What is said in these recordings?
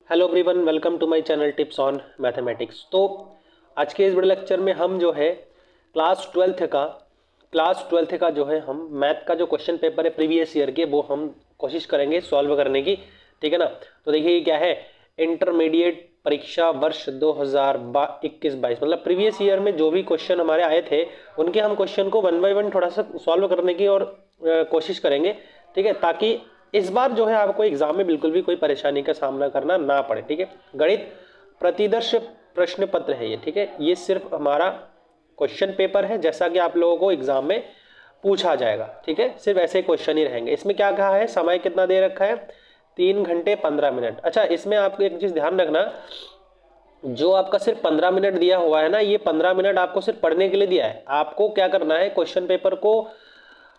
Hello everyone, welcome to my channel tips on mathematics. तो आज के इस वीडियो लेक्चर में हम जो है क्लास ट्वेल्थ का जो है हम मैथ का जो क्वेश्चन पेपर है प्रीवियस ईयर के, वो हम कोशिश करेंगे सॉल्व करने की। ठीक है ना। तो देखिए ये क्या है, इंटरमीडिएट परीक्षा वर्ष 2021-22, मतलब प्रीवियस ईयर में जो भी क्वेश्चन हमारे आए थे उनके हम क्वेश्चन को वन बाय वन थोड़ा सा सॉल्व करने की और कोशिश करेंगे। ठीक है, ताकि इस बार जो है आपको एग्जाम में बिल्कुल भी कोई परेशानी का सामना करना ना पड़े। ठीक है, गणित प्रतिदर्श प्रश्न पत्र है ये। ठीक है, ये सिर्फ हमारा क्वेश्चन पेपर है जैसा कि आप लोगों को एग्जाम में पूछा जाएगा। ठीक है, सिर्फ ऐसे क्वेश्चन ही रहेंगे। इसमें क्या कहा है, समय कितना दे रखा है, 3 घंटे 15 मिनट। अच्छा, इसमें आपको एक चीज ध्यान रखना, जो आपका सिर्फ 15 मिनट दिया हुआ है ना, ये 15 मिनट आपको सिर्फ पढ़ने के लिए दिया है। आपको क्या करना है, क्वेश्चन पेपर को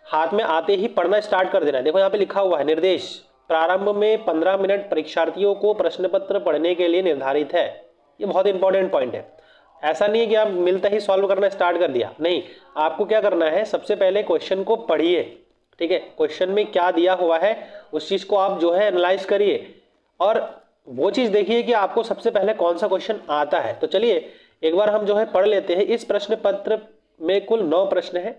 हाथ में आते ही पढ़ना स्टार्ट कर देना है। देखो यहाँ पे लिखा हुआ है, निर्देश प्रारंभ में 15 मिनट परीक्षार्थियों को प्रश्न पत्र पढ़ने के लिए निर्धारित है। ये बहुत इंपॉर्टेंट पॉइंट है। ऐसा नहीं है कि आप मिलते ही सॉल्व करना स्टार्ट कर दिया, नहीं। आपको क्या करना है, सबसे पहले क्वेश्चन को पढ़िए। ठीक है, क्वेश्चन में क्या दिया हुआ है उस चीज को आप जो है एनालाइज करिए और वो चीज देखिए कि आपको सबसे पहले कौन सा क्वेश्चन आता है। तो चलिए एक बार हम जो है पढ़ लेते हैं। इस प्रश्न पत्र में कुल 9 प्रश्न है।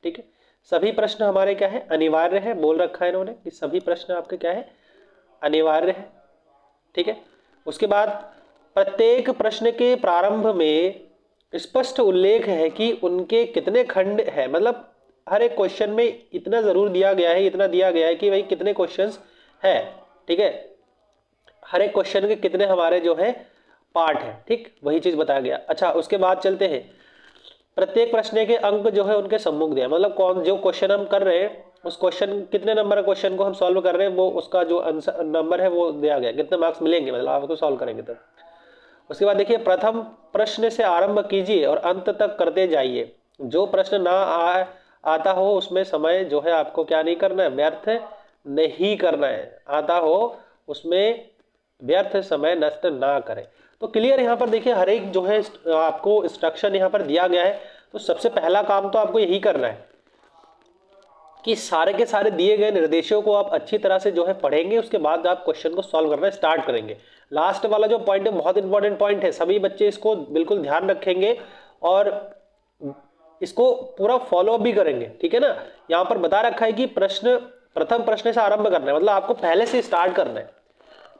ठीक है, सभी प्रश्न हमारे क्या है, अनिवार्य है। बोल रखा है इन्होंने कि सभी प्रश्न आपके क्या है, अनिवार्य है। ठीक है, उसके बाद प्रत्येक प्रश्न के प्रारंभ में स्पष्ट उल्लेख है कि उनके कितने खंड है, मतलब हर एक क्वेश्चन में इतना जरूर दिया गया है, इतना दिया गया है कि भाई कितने क्वेश्चंस है। ठीक है, हर एक क्वेश्चन के कितने हमारे जो है पार्ट है। ठीक, वही चीज बताया गया। अच्छा, उसके बाद चलते हैं, प्रत्येक प्रश्न के अंक जो है उनके सम्मुख दिया, मतलब कौन जो क्वेश्चन हम कर रहे हैं उस क्वेश्चन कितने नंबर क्वेश्चन को हम सॉल्व कर रहे हैं, वो उसका जो आंसर नंबर है वो दिया गया, कितने मार्क्स मिलेंगे, मतलब आप उसको सॉल्व करेंगे तो। उसके बाद देखिए, प्रथम प्रश्न से आरंभ कीजिए और अंत तक करते जाइए। जो प्रश्न ना आता हो उसमें समय जो है आपको क्या नहीं करना है, व्यर्थ नहीं करना है। आता हो उसमें व्यर्थ समय नष्ट ना करें। तो क्लियर यहाँ पर देखिए, हर एक जो है आपको इंस्ट्रक्शन यहाँ पर दिया गया है। तो सबसे पहला काम तो आपको यही करना है कि सारे के सारे दिए गए निर्देशों को आप अच्छी तरह से जो है पढ़ेंगे, उसके बाद आप क्वेश्चन को सॉल्व करना स्टार्ट करेंगे। लास्ट वाला जो पॉइंट है बहुत इंपॉर्टेंट पॉइंट है, सभी बच्चे इसको बिल्कुल ध्यान रखेंगे और इसको पूरा फॉलो भी करेंगे। ठीक है ना, यहाँ पर बता रखा है कि प्रथम प्रश्न से आरंभ करना है, मतलब आपको पहले से स्टार्ट करना है।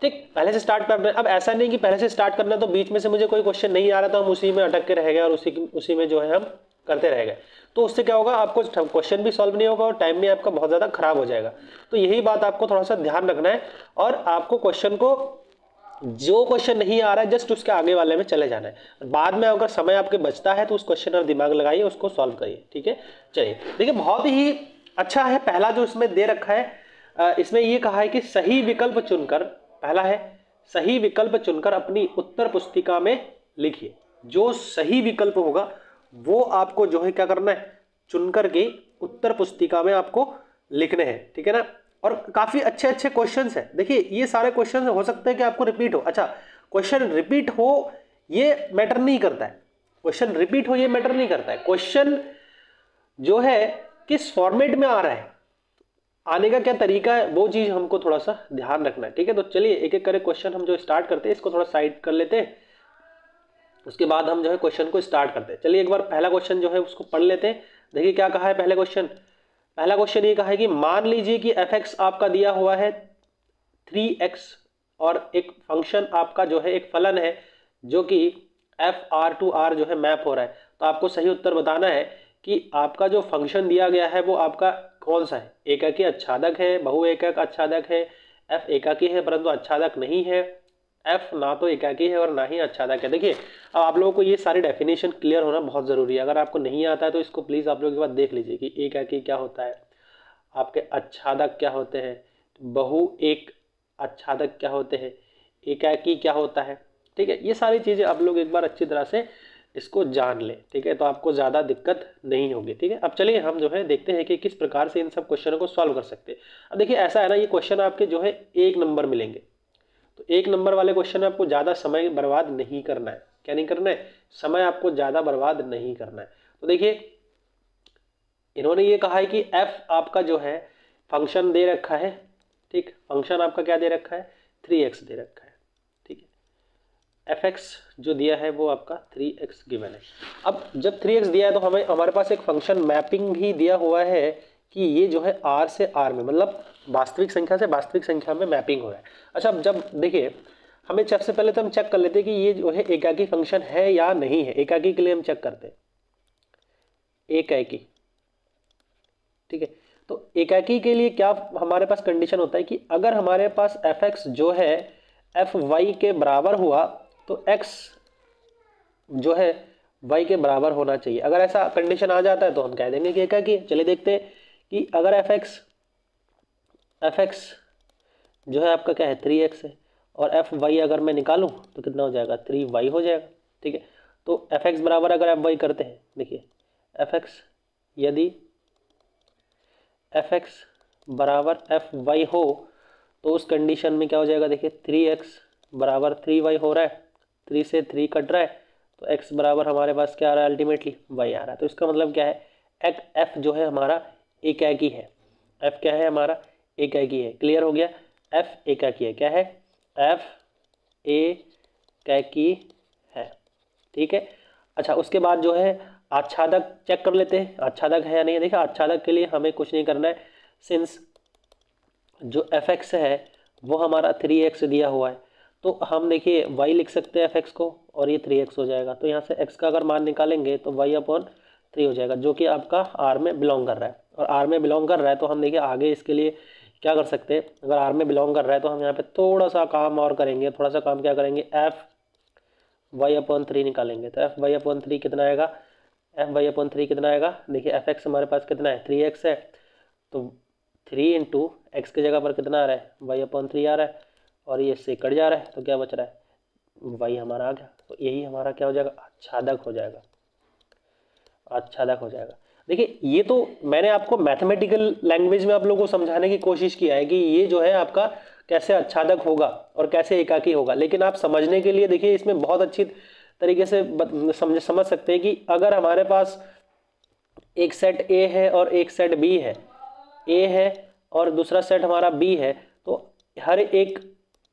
ठीक, पहले से स्टार्ट करना है। अब ऐसा नहीं कि पहले से स्टार्ट करना है तो बीच में से मुझे कोई क्वेश्चन नहीं आ रहा तो हम उसी में अटक के रह गए और उसी में जो है हम करते रह गए। तो उससे क्या होगा, आपको क्वेश्चन भी सॉल्व नहीं होगा और टाइम भी आपका बहुत ज्यादा खराब हो जाएगा। तो यही बात आपको थोड़ा सा ध्यान रखना है और आपको क्वेश्चन को, जो क्वेश्चन नहीं आ रहा है जस्ट उसके आगे वाले में चले जाना है। बाद में अगर समय आपके बचता है तो उस क्वेश्चन पर दिमाग लगाइए, उसको सॉल्व करिए। ठीक है, चलिए देखिए, बहुत ही अच्छा है। पहला जो इसमें दे रखा है, इसमें ये कहा है कि सही विकल्प चुनकर, पहला है सही विकल्प चुनकर अपनी उत्तर पुस्तिका में लिखिए। जो सही विकल्प होगा वो आपको जो है क्या करना है, चुनकर के उत्तर पुस्तिका में आपको लिखने हैं। ठीक है ना, और काफी अच्छे अच्छे क्वेश्चंस हैं। देखिए ये सारे क्वेश्चंस हो सकते हैं कि आपको रिपीट हो। अच्छा, क्वेश्चन रिपीट हो ये मैटर नहीं करता है, क्वेश्चन रिपीट हो ये मैटर नहीं करता है। क्वेश्चन जो है किस फॉर्मेट में आ रहा है, आने का क्या तरीका है, वो चीज हमको थोड़ा सा ध्यान रखना है। ठीक है, तो चलिए एक एक करके क्वेश्चन हम जो स्टार्ट करते हैं इसको थोड़ा साइड कर लेते हैं, उसके बाद हम जो है क्वेश्चन को स्टार्ट करते हैं। चलिए एक बार पहला क्वेश्चन जो है उसको पढ़ लेते हैं। देखिए क्या कहा है पहला क्वेश्चन ये कहा है कि मान लीजिए कि f(x) आपका दिया हुआ है 3x और एक फंक्शन आपका जो है एक फलन है जो कि f(r) to r जो है मैप हो रहा है। तो आपको सही उत्तर बताना है कि आपका जो फंक्शन दिया गया है वो आपका कौन सा है, एकाकी आच्छादक है, बहु एकक आच्छादक है, f एकाकी है परंतु आच्छादक नहीं है, f ना तो एकाकी है और ना ही आच्छादक है। देखिए अब आप लोगों को ये सारी डेफिनेशन क्लियर होना बहुत जरूरी है। अगर आपको नहीं आता है तो इसको प्लीज आप लोग एक बार देख लीजिए कि एकाकी क्या होता है, आपके आच्छादक क्या होते हैं, बहु एक आच्छादक क्या होते हैं, एकाकी क्या होता है। ठीक है, ये सारी चीजें आप लोग एक बार अच्छी तरह से इसको जान ले। ठीक है, तो आपको ज्यादा दिक्कत नहीं होगी। ठीक है, अब चलिए हम जो है देखते हैं कि किस प्रकार से इन सब क्वेश्चनों को सॉल्व कर सकते हैं। अब देखिए ऐसा है ना, ये क्वेश्चन आपके जो है 1 नंबर मिलेंगे, तो 1 नंबर वाले क्वेश्चन में आपको ज्यादा समय बर्बाद नहीं करना है। क्या नहीं करना है, समय आपको ज्यादा बर्बाद नहीं करना है। तो देखिए इन्होंने ये कहा है कि f आपका जो है फंक्शन दे रखा है। ठीक, फंक्शन आपका क्या दे रखा है, 3x दे रखा है। ठीक है, एफ एक्स जो दिया है वो आपका 3x गिवन है। अब जब 3x दिया है तो हमें हमारे पास एक फंक्शन मैपिंग भी दिया हुआ है कि ये जो है r से r में, मतलब वास्तविक संख्या से वास्तविक संख्या में मैपिंग हो रहा है। अच्छा, अब जब देखिए हमें सबसे पहले तो हम चेक कर लेते हैं कि ये जो है एकाकी फंक्शन है या नहीं है। एकाकी के लिए हम चेक करते हैं एकाकी, ठीक है। तो एकाकी के लिए क्या हमारे पास कंडीशन होता है कि अगर हमारे पास एफ एक्स जो है एफ वाई के बराबर हुआ तो एक्स जो है y के बराबर होना चाहिए। अगर ऐसा कंडीशन आ जाता है तो हम कह देंगे कि एकाकी है। चलिए देखते हैं कि अगर एफ एक्स जो है आपका क्या है 3x है और एफ वाई अगर मैं निकालूं तो कितना हो जाएगा 3y हो जाएगा, ठीक है। तो एफ एक्स बराबर अगर एफ वाई करते हैं, देखिए एफ एक्स यदि एफ एक्स बराबर एफ वाई हो तो उस कंडीशन में क्या हो जाएगा, देखिए 3x बराबर 3y हो रहा है, 3 से 3 कट रहा है तो x बराबर हमारे पास क्या आ रहा है अल्टीमेटली y आ रहा है। तो इसका मतलब क्या है f जो है हमारा एकाकी है। f क्या है हमारा एकाकी है। क्लियर हो गया, f एकाकी है। क्या है f एकाकी है, ठीक है। अच्छा, उसके बाद जो है आच्छादक चेक कर लेते हैं आच्छादक है या नहीं है। देखिए आच्छादक के लिए हमें कुछ नहीं करना है, सिंस जो एफ एक्स है वो हमारा 3x दिया हुआ है तो हम देखिए y लिख सकते हैं एफ एक्स को और ये 3x हो जाएगा। तो यहाँ से x का अगर मान निकालेंगे तो y/3 हो जाएगा जो कि आपका r में बिलोंग कर रहा है। और r में बिलोंग कर रहा है तो हम देखिए आगे इसके लिए क्या कर सकते हैं, अगर r में बिलोंग कर रहा है तो हम यहाँ पे थोड़ा सा काम और करेंगे। थोड़ा सा काम क्या करेंगे, fy/3 निकालेंगे। तो fy/3 कितना आएगा, fy/3 कितना आएगा, देखिए एफ एक्स हमारे पास कितना है 3x है तो 3 इंटू एक्स की जगह पर कितना आ रहा है y/3 आ रहा है और ये इससे कट जा रहा है तो क्या बच रहा है y हमारा आ गया। तो यही हमारा क्या हो जाएगा आच्छादक हो जाएगा, आच्छादक हो जाएगा। देखिए ये तो मैंने आपको मैथमेटिकल लैंग्वेज में आप लोगों को समझाने की कोशिश किया है कि ये जो है आपका कैसे आच्छादक होगा और कैसे एकाकी होगा, लेकिन आप समझने के लिए देखिए इसमें बहुत अच्छी तरीके से समझ सकते हैं कि अगर हमारे पास एक सेट ए है और एक सेट बी है, ए है और दूसरा सेट हमारा बी है, तो हर एक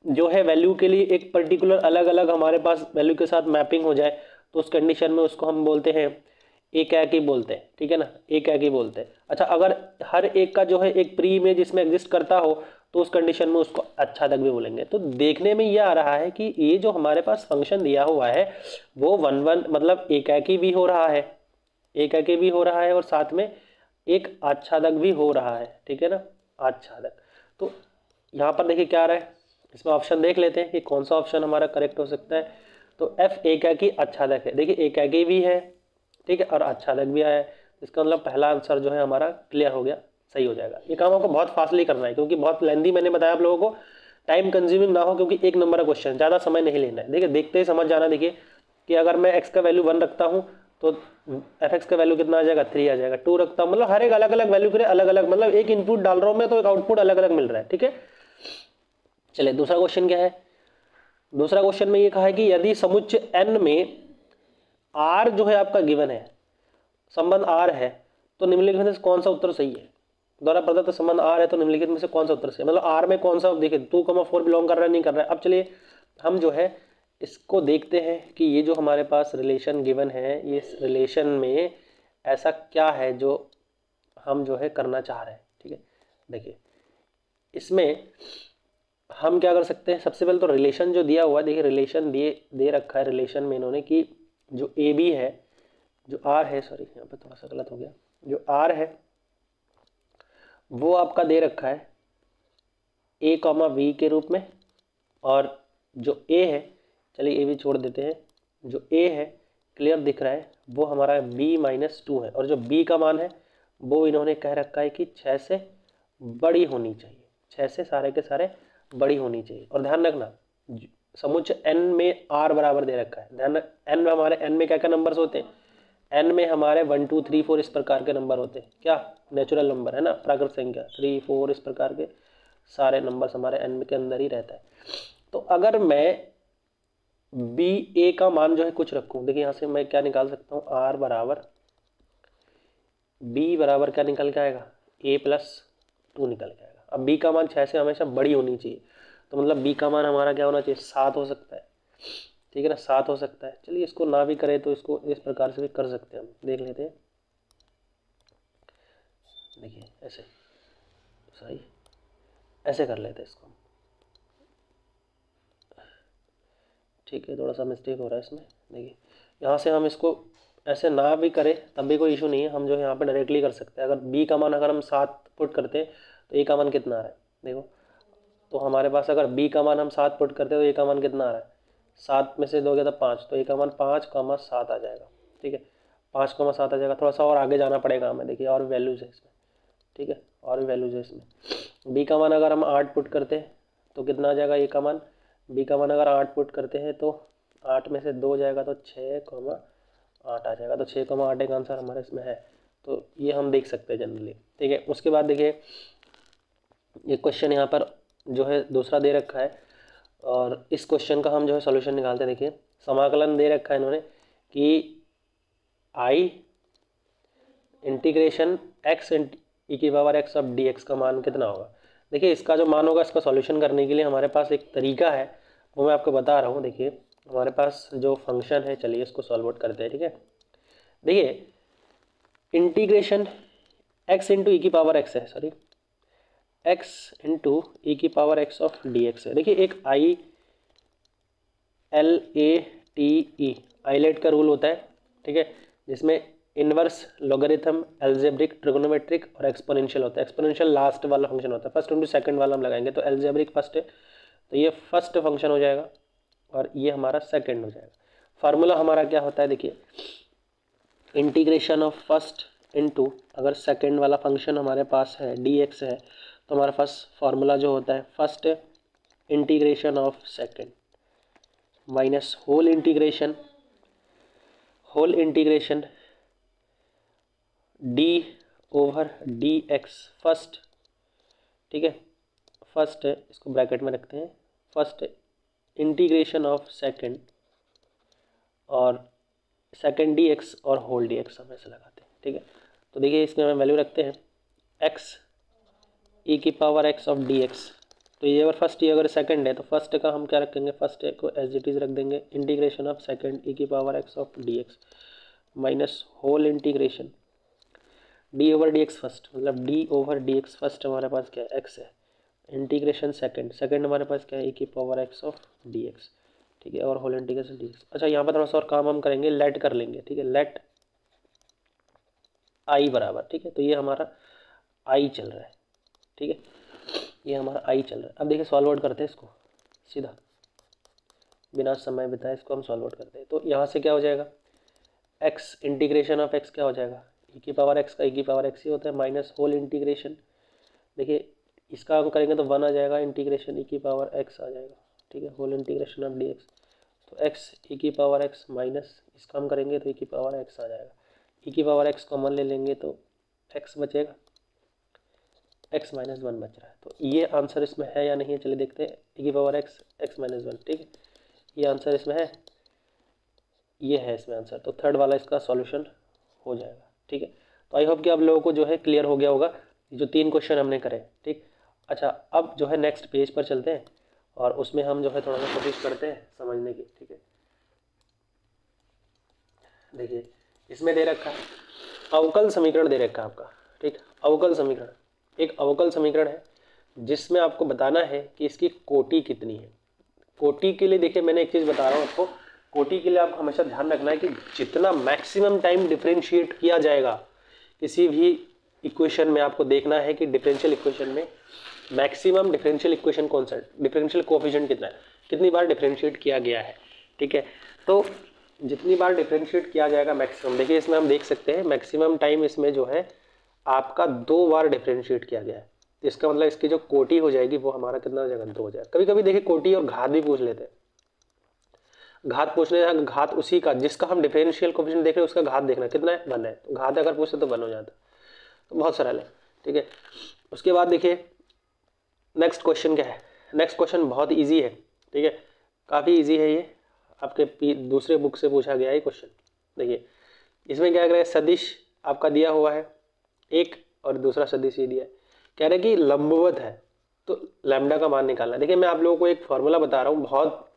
जो है वैल्यू के लिए एक पर्टिकुलर अलग अलग हमारे पास वैल्यू के साथ मैपिंग हो जाए तो उस कंडीशन में उसको हम बोलते हैं एकाकी बोलते हैं, ठीक है ना, एकाकी बोलते हैं। अच्छा, अगर हर एक का जो है एक प्री इमेज इसमें एग्जिस्ट करता हो तो उस कंडीशन में उसको आच्छादक भी बोलेंगे। तो देखने में ये आ रहा है कि ये जो हमारे पास फंक्शन दिया हुआ है वो वन वन मतलब एकाकी भी हो रहा है, एकाकी भी हो रहा है और साथ में एक आच्छादक भी हो रहा है, ठीक है ना, आच्छादक। तो यहाँ पर देखिए क्या आ रहा है, इसमें ऑप्शन देख लेते हैं कि कौन सा ऑप्शन हमारा करेक्ट हो सकता है। तो एफ एकाकी आच्छादक है, देखिए एकाकी भी है, ठीक है, और आच्छादक भी आया है। इसका मतलब पहला आंसर जो है हमारा क्लियर हो गया, सही हो जाएगा। ये काम आपको बहुत फास्टली करना है क्योंकि बहुत लेंदी मैंने बताया आप लोगों को, टाइम कंज्यूमिंग ना हो क्योंकि एक नंबर का क्वेश्चन, ज़्यादा समय नहीं लेना है। देखिए देखते ही समझ जाना, देखिए कि अगर मैं एक्स का वैल्यू 1 रखता हूँ तो एफ एक्स का वैल्यू कितना आ जाएगा 3 आ जाएगा। 2 रखता हूँ, मतलब हर एक अलग अलग वैल्यू के लिए अलग अलग, मतलब एक इनपुट डाल रहा हूँ मैं तो एक आउटपुट अलग अलग मिल रहा है, ठीक है। चलिए दूसरा क्वेश्चन क्या है, दूसरा क्वेश्चन में ये कहा है कि यदि समुच्चय n में r जो है आपका गिवन है, संबंध r है, तो निम्नलिखित में से कौन सा उत्तर सही है। द्वारा प्रदत्त संबंध r है तो निम्नलिखित में से कौन सा उत्तर सही है, मतलब r में कौन सा, देखिए 2,4 बिलोंग कर रहा है नहीं कर रहा है। अब चलिए हम जो है इसको देखते हैं कि ये जो हमारे पास रिलेशन गिवन है, ये इस रिलेशन में ऐसा क्या है जो हम जो है करना चाह रहे हैं, ठीक है। देखिए इसमें हम क्या कर सकते हैं, सबसे पहले तो रिलेशन जो दिया हुआ है, देखिए रिलेशन दे रखा है रिलेशन में इन्होंने कि जो ए बी है, जो आर है, सॉरी यहाँ पे थोड़ा सा गलत हो गया, जो आर है वो आपका दे रखा है ए कॉमा वी के रूप में, और जो ए है, चलिए ए भी छोड़ देते हैं, जो ए है क्लियर दिख रहा है वो हमारा b-2 है, और जो b का मान है वो इन्होंने कह रखा है कि 6 से बड़ी होनी चाहिए, 6 से सारे के सारे बड़ी होनी चाहिए। और ध्यान रखना समुच्चय n में r बराबर दे रखा है, ध्यान n में हमारे n में क्या क्या नंबर्स होते हैं, n में हमारे 1 2 3 4 इस प्रकार के नंबर होते हैं, क्या नेचुरल नंबर है ना, प्राकृत संख्या 3 4 इस प्रकार के सारे नंबर्स हमारे n के अंदर ही रहता है। तो अगर मैं बी ए का मान जो है कुछ रखूं, देखिए यहाँ से मैं क्या निकाल सकता हूँ, आर बराबर बी बराबर क्या निकल के आएगा a+2 निकल के आएगा। अब बी का मान 6 से हमेशा बड़ी होनी चाहिए, तो मतलब बी का मान हमारा क्या होना चाहिए 7 हो सकता है, ठीक है ना, 7 हो सकता है। चलिए इसको ना भी करें तो इसको इस प्रकार से भी कर सकते हैं, हम देख लेते हैं। देखिए ऐसे, सही, ऐसे कर लेते हैं इसको। ठीक है, थोड़ा सा मिस्टेक हो रहा है इसमें। देखिए यहाँ से हम इसको ऐसे ना भी करें तब भी कोई इशू नहीं है, हम जो है यहाँ पे डायरेक्टली कर सकते हैं। अगर बी का मान अगर हम 7 पुट करते हैं तो ए का मान कितना आ रहा है, देखो। तो हमारे पास अगर बी का मान हम 7 पुट करते हैं तो ए का मान कितना आ रहा है, 7 में से 2 गया तो 5, तो ए का मान 5,7 आ जाएगा। ठीक है, 5,7 आ जाएगा। थोड़ा सा और आगे जाना पड़ेगा हमें, देखिए और वैल्यूज़ है इसमें। ठीक है, और भी वैल्यूज़ है इसमें। बी का मान अगर हम 8 पुट करते हैं तो कितना आ जाएगा ए का मान, बी का मान अगर 8 पुट करते हैं तो 8 में से 2 जाएगा तो 6,8 आ जाएगा। तो 6,8 एक आंसर हमारे इसमें है। तो ये हम देख सकते हैं जनरली। ठीक है, उसके बाद देखिए ये क्वेश्चन यहाँ पर जो है दूसरा दे रखा है, और इस क्वेश्चन का हम जो है सॉल्यूशन निकालते हैं। देखिए समाकलन दे रखा है इन्होंने कि आई इंटीग्रेशन एक्स ई की power x of d x का मान कितना होगा। देखिए इसका जो मान होगा, इसका सॉल्यूशन करने के लिए हमारे पास एक तरीका है, वो मैं आपको बता रहा हूँ। देखिए हमारे पास जो फंक्शन है, चलिए इसको सॉल्व आउट करते हैं। ठीक है, देखिए इंटीग्रेशन एक्स इंटू ई की पावर एक्स है, सॉरी एक्स इंटू ई की power x of d x है। देखिए एक I L A T E ILATE का रूल होता है। ठीक है, जिसमें इनवर्स, लॉगरिथम, एल्जेब्रिक, ट्रिगोनोमेट्रिक और एक्सपोनेंशियल होता है। एक्सपोनेंशियल लास्ट वाला फंक्शन होता है, फर्स्ट इंटू सेकंड वाला हम लगाएंगे। तो एल्जेब्रिक फर्स्ट है, तो ये फर्स्ट फंक्शन हो जाएगा और ये हमारा सेकंड हो जाएगा। फार्मूला हमारा क्या होता है, देखिए इंटीग्रेशन ऑफ फर्स्ट इनटू, अगर सेकंड वाला फंक्शन हमारे पास है डी एक्स है, तो हमारे पास फार्मूला जो होता है first integration of second minus whole integration d over d x first. ठीक है, फर्स्ट है, इसको ब्रैकेट में रखते हैं, फर्स्ट इंटीग्रेशन ऑफ सेकंड और सेकंड डी एक्स और होल डी एक्स हम ऐसे लगाते हैं। ठीक है, तो देखिए इसमें हम वैल्यू रखते हैं एक्स ई की power x of d x. तो ये अगर फर्स्ट, ये अगर सेकंड है तो फर्स्ट का हम क्या रखेंगे, फर्स्ट को एज इट इज़ रख देंगे, इंटीग्रेशन ऑफ सेकंड ई की power x of d x minus whole integration d over d x first, मतलब d over d x first हमारे पास क्या है, एक्स है, इंटीग्रेशन सेकंड हमारे पास क्या है, ई की power x of d x. ठीक है, और होल इंटीग्रेशन डी एक्स। अच्छा यहाँ पर थोड़ा सा और काम हम करेंगे, लेट कर लेंगे। ठीक है, लेट आई बराबर, ठीक है, तो ये हमारा आई चल रहा है। ठीक है, ये हमारा आई चल रहा है। अब देखिए सॉल्व आउट करते हैं इसको सीधा, बिना समय बिताए इसको हम सॉल्व आउट करते हैं। तो यहाँ से क्या हो जाएगा, एक्स इंटीग्रेशन ऑफ एक्स क्या हो जाएगा, ई की पावर एक्स का ई की पावर एक्स ही होता है, माइनस होल इंटीग्रेशन, देखिए इसका हम करेंगे तो 1 आ जाएगा, इंटीग्रेशन ई की पावर एक्स आ जाएगा। ठीक है, whole integration of d x, तो एक्स ई की पावर एक्स माइनस इसका हम करेंगे तो ई की पावर एक्स आ जाएगा। ई की पावर एक्स कॉमन ले लेंगे तो एक्स बचेगा, एक्स माइनस 1 बच रहा है। तो ये आंसर इसमें है या नहीं है, चलिए देखते हैं। ई की पावर एक्स एक्स माइनस 1, ठीक है, ये आंसर इसमें है, ये है इसमें आंसर। तो थर्ड वाला इसका सॉल्यूशन हो जाएगा। ठीक है, तो आई होप कि आप लोगों को जो है क्लियर हो गया होगा जो 3 क्वेश्चन हमने करे। ठीक, अच्छा अब जो है नेक्स्ट पेज पर चलते हैं और उसमें हम जो है थोड़ा सा कोशिश करते हैं समझने की। ठीक है, देखिए इसमें दे रखा है अवकल समीकरण दे रखा है आपका। ठीक, अवकल समीकरण एक अवकल समीकरण है जिसमें आपको बताना है कि इसकी कोटि कितनी है। कोटि के लिए देखिए मैंने एक चीज़ बता रहा हूँ आपको, कोटि के लिए आपको हमेशा ध्यान रखना है कि जितना मैक्सिमम टाइम डिफरेंशिएट किया जाएगा किसी भी इक्वेशन में, आपको देखना है कि डिफरेंशियल इक्वेशन में मैक्सिमम डिफरेंशियल इक्वेशन कौन सा, डिफरेंशियल कोएफिशिएंट कितना है, कितनी बार डिफरेंशिएट किया गया है। ठीक है, तो जितनी बार डिफरेंशिएट किया जाएगा मैक्सिमम, देखिए इसमें हम देख सकते हैं मैक्सिमम टाइम इसमें जो है आपका 2 बार डिफरेंशिएट किया गया है। तो इसका मतलब इसकी जो कोटि हो जाएगी वो हमारा कितना हो जाएगा, 2 हो जाएगा। कभी कभी देखिए कोटि और घात भी पूछ लेते हैं, घात पूछने का, घात उसी का जिसका हम डिफरेंशियल कोएफिशिएंट देख रहे हैं उसका घात देखना कितना है, 1 है, तो घात अगर पूछते तो 1 हो जाता। तो बहुत सरल है। ठीक है, उसके बाद देखिए नेक्स्ट क्वेश्चन क्या है, नेक्स्ट क्वेश्चन बहुत ईजी है। ठीक है, काफ़ी ईजी है, ये आपके दूसरे बुक से पूछा गया है क्वेश्चन। देखिए इसमें क्या करें, सदिश आपका दिया हुआ है एक और दूसरा सदिश ये दिया है, कह रहे कि लंबवत है तो लैम्डा का मान निकालना है। देखिए मैं आप लोगों को एक फॉर्मूला बता रहा हूँ, बहुत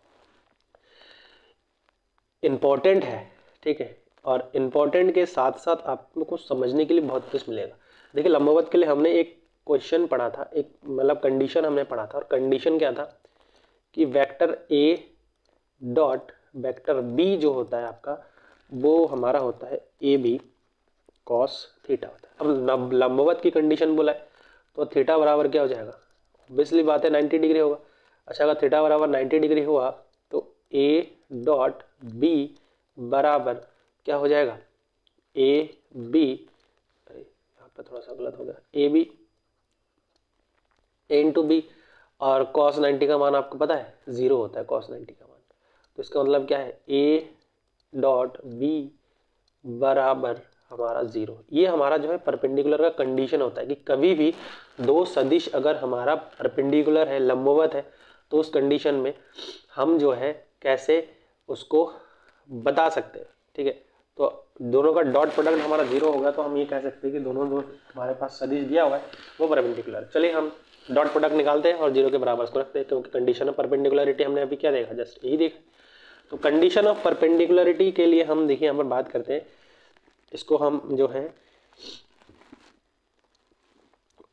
इम्पोर्टेंट है, ठीक है, और इम्पोर्टेंट के साथ साथ आपको समझने के लिए बहुत कुछ मिलेगा। देखिए लंबवत के लिए हमने एक क्वेश्चन पढ़ा था, एक मतलब कंडीशन हमने पढ़ा था, और कंडीशन क्या था कि vector a dot vector b जो होता है आपका, वो हमारा होता है ए बी कॉस थीटा होता है। अब लंबवत की कंडीशन बोला है तो थीटा बराबर क्या हो जाएगा, ऑब्वियसली बात है 90 डिग्री होगा। अच्छा अगर थीटा बराबर 90 डिग्री हुआ तो ए डॉट बी बराबर क्या हो जाएगा, ए बी, अरे यहाँ पे थोड़ा सा गलत हो गया, a b a into b, और कॉस 90 का मान आपको पता है 0 होता है कॉस 90 का मान। तो इसका मतलब क्या है, ए डॉट बी बराबर हमारा 0। ये हमारा जो है परपेंडिकुलर का कंडीशन होता है कि कभी भी दो सदिश अगर हमारा परपेंडिकुलर है, लंबवत है, तो उस कंडीशन में हम जो है कैसे उसको बता सकते हैं, ठीक है। तो दोनों का डॉट प्रोडक्ट हमारा 0 होगा तो हम ये कह सकते हैं कि दोनों जो हमारे पास सदिश दिया हुआ है वो परपेंडिकुलर। चलिए हम डॉट प्रोडक्ट निकालते हैं और 0 के बराबर उसको रखते हैं, क्योंकि कंडीशन ऑफ परपेंडिकुलरिटी हमने अभी क्या देखा, जस्ट यही देखा। तो कंडीशन ऑफ परपेंडिकुलरिटी के लिए हम देखिए यहाँ पर बात करते हैं, इसको हम जो है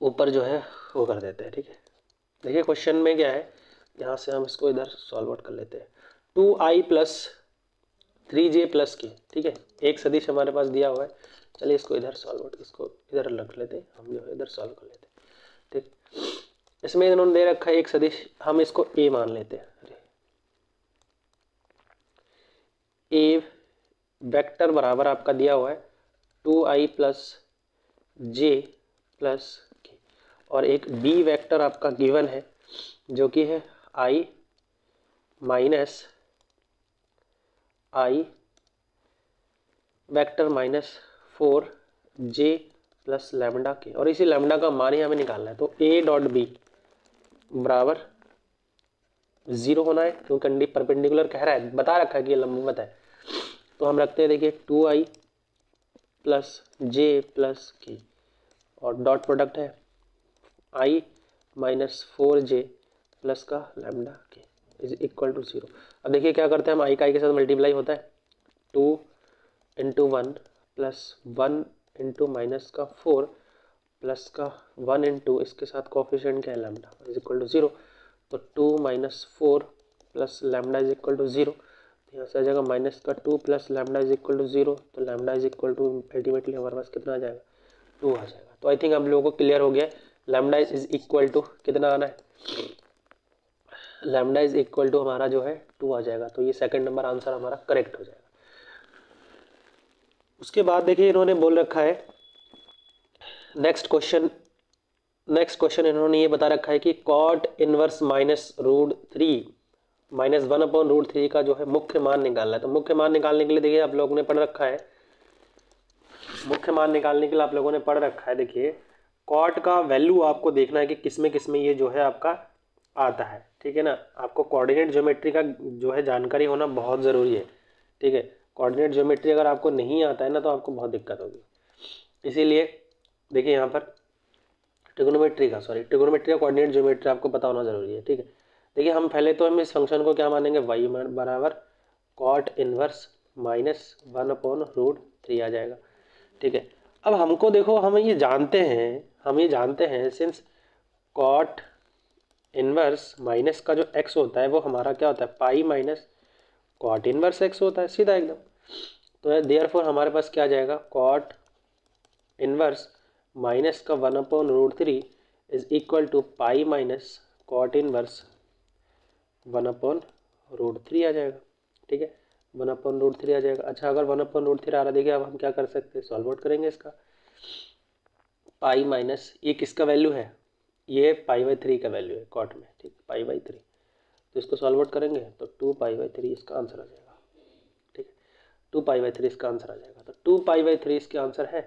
ऊपर जो है वो कर देते हैं, ठीक है। देखिए क्वेश्चन में क्या है, यहाँ से हम इसको इधर सॉल्व आउट कर लेते हैं। 2i प्लस 3j प्लस के, ठीक है, एक सदिश हमारे पास दिया हुआ है। चलिए इसको इधर सॉल्व आउट, इसको इधर रख लेते हैं, हम जो है इधर सॉल्व कर लेते हैं, ठीक। इसमें इन्होंने दे रखा है एक सदिश, हम इसको a मान लेते हैं। ए वेक्टर बराबर आपका दिया हुआ है 2i प्लस जे प्लस के, और एक बी वेक्टर आपका गिवन है जो कि है i minus I vector minus 4j plus lambda के, और इसी लैम्डा का मान ही हमें निकालना है। तो a डॉट बी बराबर 0 होना है, क्योंकि परपेंडिकुलर कह रहा है, बता रखा है कि ये लंबवत है। तो हम रखते हैं, देखिए 2i प्लस जे प्लस के, और डॉट प्रोडक्ट है i माइनस 4j प्लस का लैम्डा के इज इक्वल टू 0। अब देखिए क्या करते हैं हम, i का i के साथ मल्टीप्लाई होता है, 2 इंटू 1 प्लस 1 इंटू माइनस का 4 प्लस का 1 इंटू इसके साथ कोफिशिएंट क्या है लैम्डा इज इक्वल टू 0। तो 2 minus 4 plus lambda is equal to 0, यहाँ से आ जाएगा माइनस का 2 plus lambda is equal to 0। तो lambda is equal to ultimately हमारे पास कितना आ जाएगा, 2 आ जाएगा। तो आई थिंक हम लोगों को क्लियर हो गया, लैम्डा इज इक्वल टू कितना आना है, लैम्डा इज इक्वल टू हमारा जो है 2 आ जाएगा। तो ये सेकंड नंबर आंसर हमारा करेक्ट हो जाएगा। उसके बाद देखिए इन्होंने बोल रखा है नेक्स्ट क्वेश्चन इन्होंने ये बता रखा है कि cot inverse minus root 3 minus 1 upon root 3 का जो है मुख्य मान निकालना है। तो मुख्य मान निकालने के लिए देखिए आप लोगों ने पढ़ रखा है, मुख्य मान निकालने के लिए आप लोगों ने पढ़ रखा है, देखिए कॉट का वैल्यू आपको देखना है कि किसमें ये जो है आपका आता है, ठीक है ना। आपको कोऑर्डिनेट ज्योमेट्री का जो है जानकारी होना बहुत ज़रूरी है, ठीक है। कोऑर्डिनेट ज्योमेट्री अगर आपको नहीं आता है ना तो आपको बहुत दिक्कत होगी। इसीलिए देखिए यहाँ पर ट्रिग्नोमेट्री का कोऑर्डिनेट ज्योमेट्री आपको पता होना ज़रूरी है, ठीक है। देखिए हम पहले तो हम इस फंक्शन को क्या मानेंगे, वाई बराबर cot inverse minus 1 upon root 3 आ जाएगा, ठीक है। अब हमको देखो हम ये जानते हैं सिंस कॉट इनवर्स माइनस का जो x होता है वो हमारा क्या होता है, pi minus cot inverse x होता है, सीधा एकदम। तो देयरफॉर हमारे पास क्या आ जाएगा, कॉट इनवर्स माइनस का 1 upon root 3 is equal to pi minus cot inverse 1 upon root 3 आ जाएगा, ठीक है। 1 अपॉन रूट 3 आ जाएगा। अच्छा अगर 1 अपॉन रूट 3 आ रहा, देखिए अब हम क्या कर सकते हैं, सॉल्व आउट करेंगे इसका। पाई माइनस ये किसका वैल्यू है, ये पाई/3 का वैल्यू है कॉट में, ठीक, पाई/3। तो इसको सॉल्व आउट करेंगे तो 2 पाई/3 इसका आंसर आ जाएगा, ठीक है। 2 पाई/3 इसका आंसर आ जाएगा। तो 2 पाई/3 इसका आंसर है,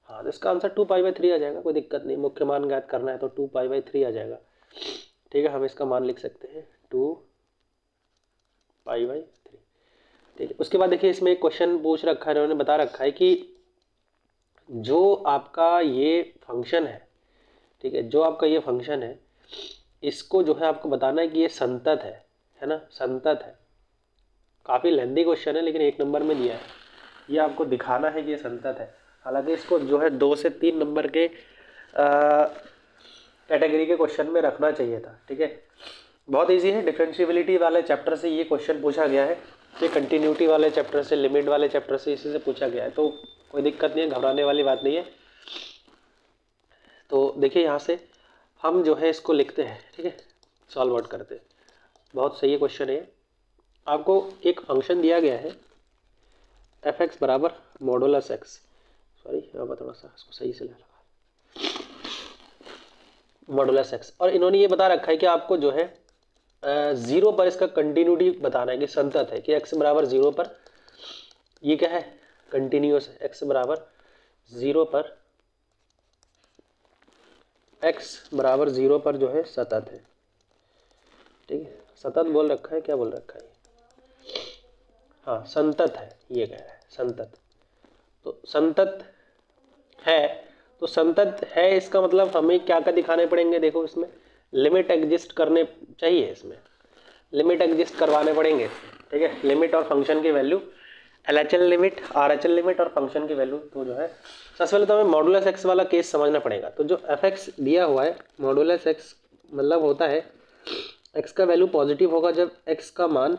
हाँ तो इसका आंसर 2 पाई/3 आ जाएगा, कोई दिक्कत नहीं। मुख्य मान ज्ञात करना है तो 2 पाई/3 आ जाएगा, ठीक है। हम इसका मान लिख सकते हैं 2 पाई/3, ठीक है। उसके बाद देखिए इसमें एक क्वेश्चन पूछ रखा है, उन्होंने बता रखा है कि जो आपका ये फंक्शन है, ठीक है, जो आपका ये फंक्शन है इसको जो है आपको बताना है कि ये संतत है ना, संतत है। काफ़ी लेंदी क्वेश्चन है लेकिन 1 नंबर में दिया है। ये आपको दिखाना है कि ये संतत है। हालांकि इसको जो है 2 से 3 नंबर के कैटेगरी के क्वेश्चन में रखना चाहिए था। ठीक है, बहुत इजी है। डिफरेंशिएबिलिटी वाले चैप्टर से ये क्वेश्चन पूछा गया है, फिर कंटिन्यूटी वाले चैप्टर से, लिमिट वाले चैप्टर से इसी से पूछा गया है, तो कोई दिक्कत नहीं है, घबराने वाली बात नहीं है। तो देखिए यहाँ से हम जो है इसको लिखते हैं। ठीक है, सॉल्व आउट करते हैं। बहुत सही क्वेश्चन है। आपको एक फंक्शन दिया गया है एफ एक्स बराबर मॉडुलस एक्स, सॉरी यहाँ पर थोड़ा सा इसको सही से लगा, मॉडुलस एक्स, और इन्होंने ये बता रखा है कि आपको जो है 0 पर इसका कंटिन्यूटी बताना है कि संतत है, कि एक्स बराबर 0 पर ये क्या है, कंटिन्यूस है। एक्स बराबर 0 पर, एक्स बराबर 0 पर जो है सतत है। ठीक है, सतत बोल रखा है, क्या बोल रखा है, हाँ संतत है, ये कह रहा है संतत। तो संतत है, तो संतत है इसका मतलब हमें क्या क्या दिखाने पड़ेंगे, देखो इसमें लिमिट एग्जिस्ट करने चाहिए, इसमें लिमिट एग्जिस्ट करवाने पड़ेंगे। ठीक है, लिमिट और फंक्शन की value, LHL limit, RHL limit और फंक्शन की वैल्यू, तो जो है सबसे पहले तो हमें मॉडुलस एक्स वाला केस समझना पड़ेगा। तो जो एफ एक्स दिया हुआ है, मॉडुलस एक्स मतलब होता है एक्स का वैल्यू पॉजिटिव होगा जब एक्स का मान,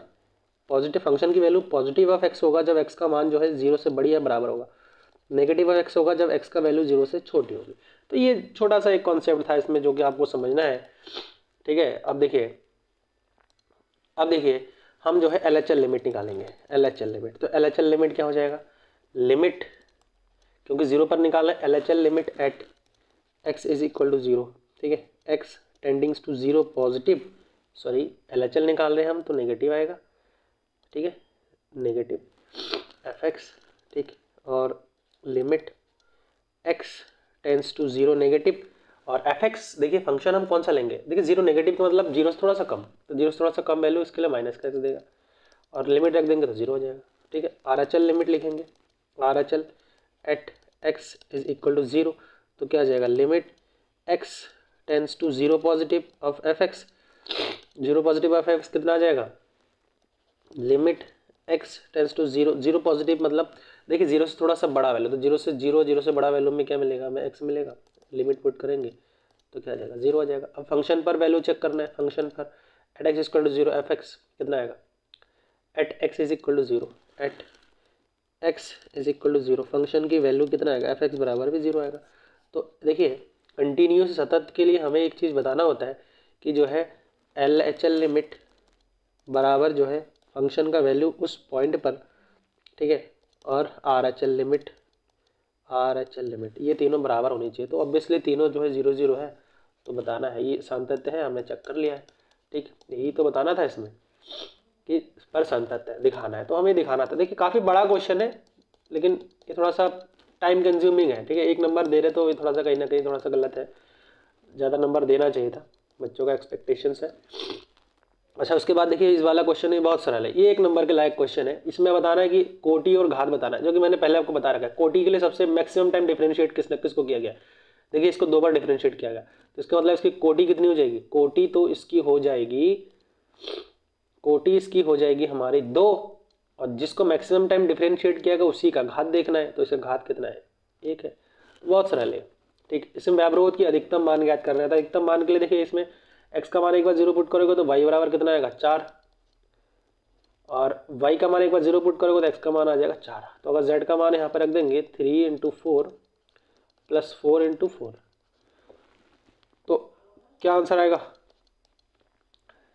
पॉजिटिव फंक्शन की वैल्यू पॉजिटिव ऑफ एक्स होगा जब एक्स का मान जो है 0 से बड़ी या बराबर होगा, नेगेटिव ऑफ एक्स होगा जब एक्स का वैल्यू 0 से छोटी होगी। तो ये छोटा सा एक कॉन्सेप्ट था इसमें जो कि आपको समझना है। ठीक है, अब देखिए हम जो है LHL लिमिट निकालेंगे। LHL लिमिट, तो LHL लिमिट क्या हो जाएगा, लिमिट, क्योंकि 0 पर निकालना है, LHL limit at x is equal to 0। ठीक है, x tendings to 0 positive, sorry LHL निकाल रहे हैं हम तो नेगेटिव आएगा। ठीक है, नेगेटिव fx, ठीक, और limit x tends to 0 negative, और fx देखिए फंक्शन हम कौन सा लेंगे, देखिए 0 नेगेटिव का मतलब 0 से थोड़ा सा कम, तो 0 से थोड़ा सा कम वैल्यू, इसके लिए माइनस करके देगा, और लिमिट रख देंगे तो 0 हो जाएगा। ठीक है, RHL लिमिट लिखेंगे, RHL at x is equal to 0, तो क्या आ जाएगा, limit x tends to 0 positive of fx, 0 positive of x कितना आ जाएगा, limit x tends to 0, 0 positive मतलब देखिए 0 से थोड़ा सा बड़ा वैल्यू, तो 0 से 0, 0 से बड़ा वैल्यू में क्या मिलेगा, हमें x मिलेगा, लिमिट पुट करेंगे तो क्या आ जाएगा, 0 आ जाएगा। अब फंक्शन पर वैल्यू चेक करना है, फंक्शन पर at x equal to 0 f x कितना आएगा, at x is equal to 0, at x is equal to 0 function की वैल्यू कितना आएगा, एफ एक्स बराबर भी 0 आएगा। तो देखिए कंटिन्यूस सतत के लिए हमें एक चीज़ बताना होता है कि जो है LHL लिमिट बराबर जो है फंक्शन का वैल्यू उस पॉइंट पर, ठीक है, और RHL लिमिट, RHL लिमिट, ये तीनों बराबर होनी चाहिए। तो ऑब्वियसली तीनों जो है 0 0 है, तो बताना है ये संतत है, हमने चेक कर लिया है। ठीक, यही तो बताना था इसमें कि पर संतत है, दिखाना है, तो हमें दिखाना था। देखिए काफ़ी बड़ा क्वेश्चन है लेकिन ये थोड़ा सा टाइम कंज्यूमिंग है। ठीक है, 1 नंबर दे रहे तो ये थोड़ा सा कहीं ना कहीं थोड़ा सा गलत है, ज़्यादा नंबर देना चाहिए था, बच्चों का एक्सपेक्टेशंस है। अच्छा, उसके बाद देखिए इस वाला क्वेश्चन भी बहुत सरल है, ये 1 नंबर के लायक क्वेश्चन है। इसमें बताना है कि कोटि और घात बताना है, जो कि मैंने पहले आपको बता रखा है। कोटि के लिए सबसे मैक्सिमम टाइम डिफरेंशिएट किसको किया गया, देखिए इसको 2 बार डिफरेंशिएट किया गया, तो इसका मतलब इसकी कोटि कितनी हो जाएगी, कोटि तो इसकी हो जाएगी, कोटि इसकी हो जाएगी हमारी 2, और जिसको मैक्सिमम टाइम डिफरेंशिएट किया गया उसी का घात देखना है, तो इसका घात कितना है, 1 है। बहुत सरल है। ठीक, इसमें व्यवरोध की अधिकतम मान ज्ञात कर रहा था। अधिकतम मान के लिए देखिए इसमें x का मान एक बार 0 पुट करोगे तो y बराबर कितना आएगा, 4, और y का मान एक बार 0 पुट करोगे तो x का मान आ जाएगा 4। तो अगर z का मान यहाँ पर रख देंगे 3 × 4 + 4 × 4, तो क्या आंसर आएगा,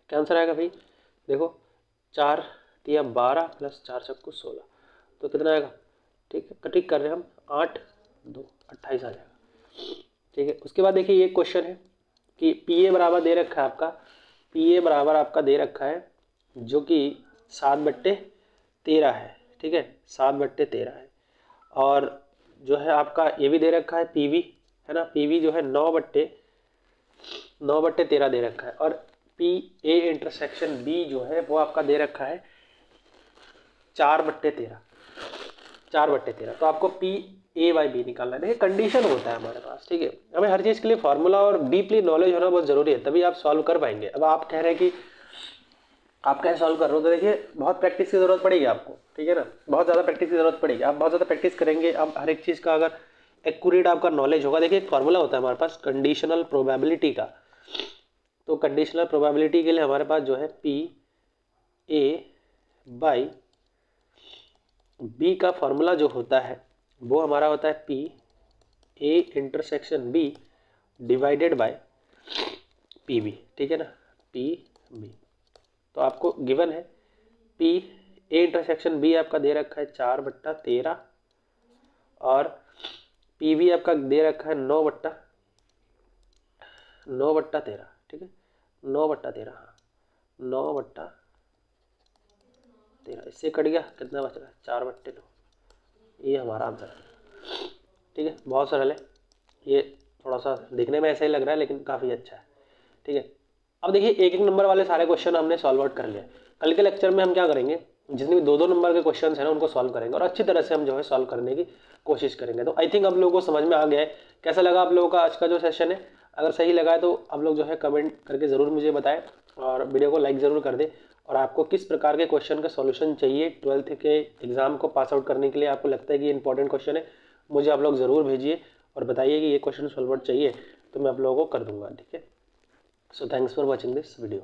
क्या आंसर आएगा भाई, देखो 4 × 12 + 4 × 16, तो कितना आएगा, ठीक है, ठीक कर रहे हैं हम, 8 2 28 आ जाएगा। ठीक है, उसके बाद देखिए ये क्वेश्चन है कि PA बराबर दे रखा है आपका, PA बराबर आपका दे रखा है जो कि 7/13 है। ठीक है, 7/13 है, और जो है आपका ये भी दे रखा है PV, है ना, PV जो है 9/13 दे रखा है, और PA इंटरसेक्शन B जो है वो आपका दे रखा है 4/13, 4/13। तो आपको PA/B निकालना है। देखिए कंडीशन होता है हमारे पास, ठीक है, हमें हर चीज़ के लिए फार्मूला और डीपली नॉलेज होना बहुत ज़रूरी है, तभी आप सॉल्व कर पाएंगे। अब आप कह रहे हैं कि आप कैसे सॉल्व कर रहे हो, तो देखिए बहुत प्रैक्टिस की ज़रूरत पड़ेगी आपको, ठीक है ना, बहुत ज़्यादा प्रैक्टिस की ज़रूरत पड़ेगी। आप बहुत ज़्यादा प्रैक्टिस करेंगे, अब हर एक चीज़ का अगर एक्यूरेट आपका नॉलेज होगा। देखिए एक फार्मूला होता है हमारे पास कंडीशनल प्रोबेबिलिटी का, तो कंडीशनल प्रोबेबिलिटी के लिए हमारे पास जो है पी ए बाई बी का फार्मूला जो होता है वो हमारा होता है P A intersection B divided by P B, ठीक है ना, पी बी। तो आपको गिवन है पी ए इंटरसेक्शन बी आपका दे रखा है 4/13 और पी बी आपका दे रखा है 9/13, ठीक है, 9/13, हाँ 9/13, इससे कट गया कितना बच रहा है 4/9, ये हमारा आंसर है, ठीक है, बहुत सरल है ये, थोड़ा सा दिखने में ऐसा ही लग रहा है लेकिन काफ़ी अच्छा है, ठीक है। अब देखिए एक एक नंबर वाले सारे क्वेश्चन हमने सॉल्व आउट कर लिए। कल के लेक्चर में हम क्या करेंगे, जितने भी 2-2 नंबर के क्वेश्चन हैं ना उनको सॉल्व करेंगे और अच्छी तरह से हम जो है सॉल्व करने की कोशिश करेंगे। तो आई थिंक आप लोगों को समझ में आ गया है। कैसा लगा आप लोगों का आज का जो सेशन है, अगर सही लगा है तो आप लोग जो है कमेंट करके ज़रूर मुझे बताएं और वीडियो को लाइक ज़रूर कर दें। और आपको किस प्रकार के क्वेश्चन का सॉल्यूशन चाहिए 12th के एग्ज़ाम को पास आउट करने के लिए, आपको लगता है कि ये इंपॉर्टेंट क्वेश्चन है, मुझे आप लोग ज़रूर भेजिए और बताइए कि ये क्वेश्चन सॉल्व आउट चाहिए, तो मैं आप लोगों को कर दूंगा, ठीक है। So thanks for watching this video.